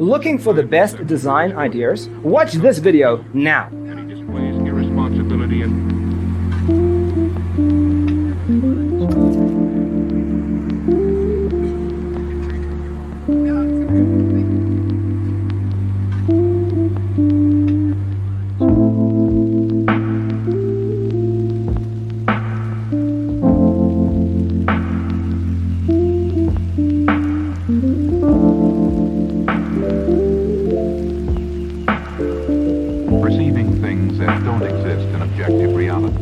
Looking for the best design ideas? Watch this video now. And he displays irresponsibility and perceiving things that don't exist in objective reality.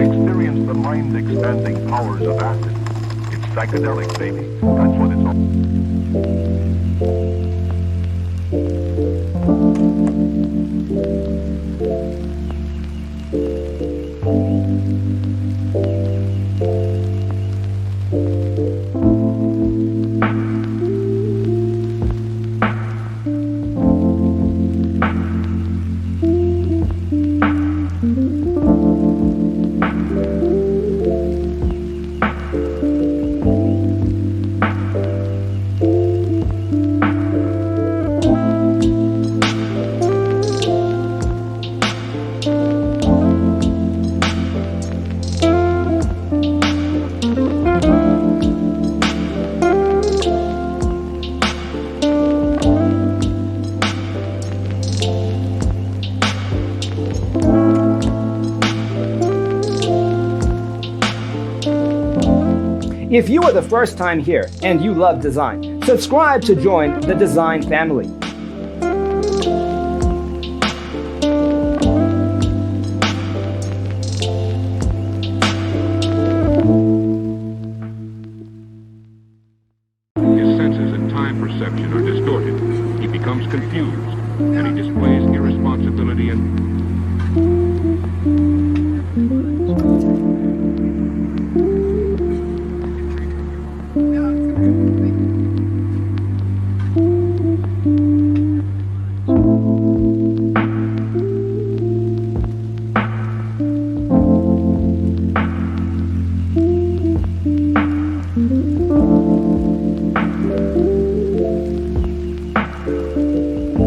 Experience the mind-expanding powers of acid. It's psychedelic, baby. That's what it's all. If you are the first time here and you love design, subscribe to join the design family. His senses and time perception are distorted. He becomes confused, and he displays irresponsibility and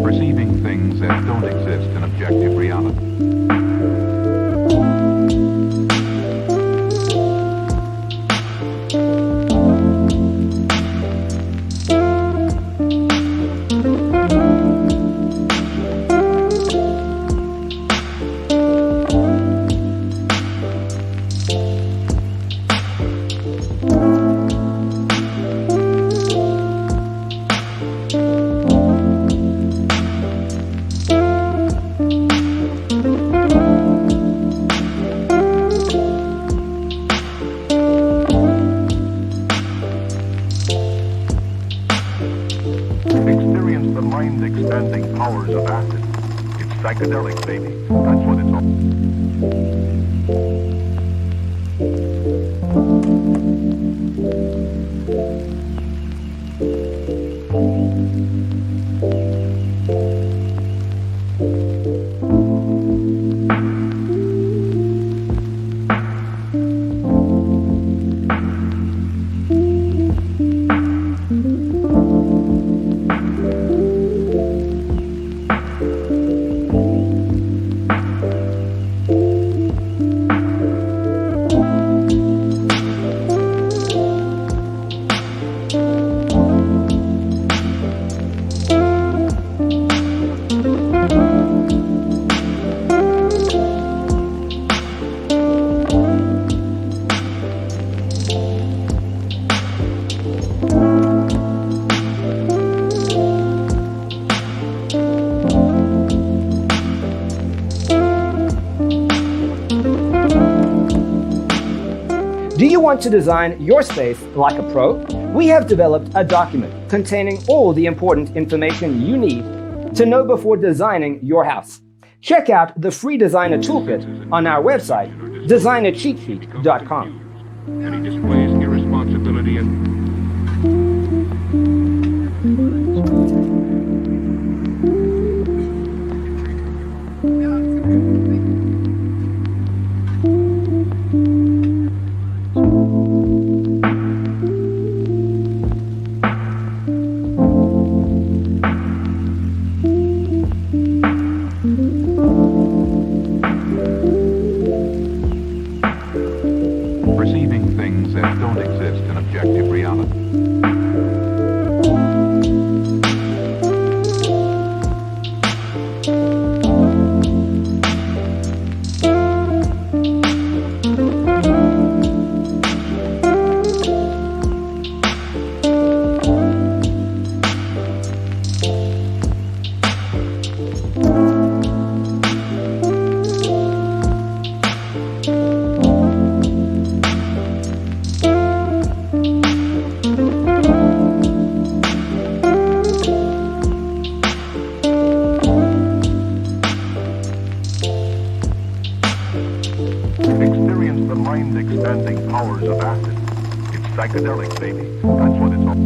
perceiving things that don't exist in objective reality. Experience the mind-expanding powers of acid. It's psychedelic, baby. That's what it's all. Do you want to design your space like a pro? We have developed a document containing all the important information you need to know before designing your house. Check out the free designer toolkit on our website, designercheatsheet.com. And he displays irresponsibility and perceiving things that don't exist in objective reality. Experience the mind-expanding powers of acid. It's psychedelic, baby. That's what it's all.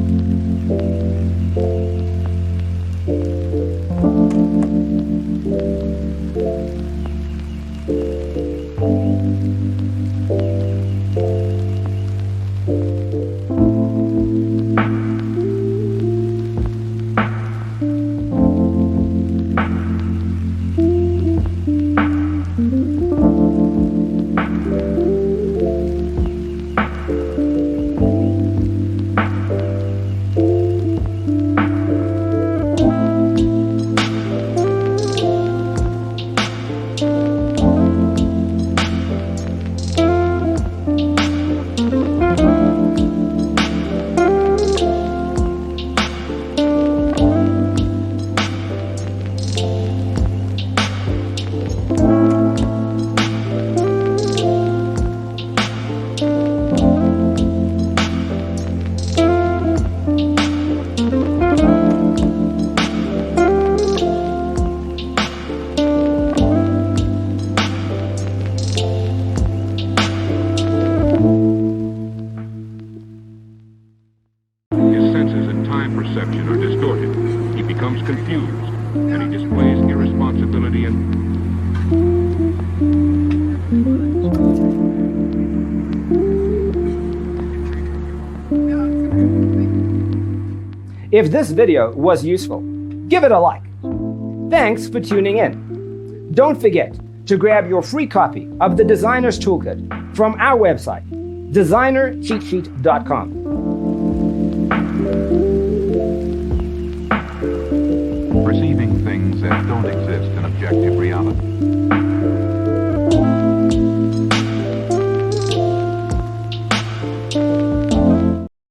His senses and time perception are distorted. He becomes confused, and he displays irresponsibility and If this video was useful, give it a like. Thanks for tuning in. Don't forget to grab your free copy of the Designer's Toolkit from our website, designercheatsheet.com. perceiving things that don't exist in objective reality.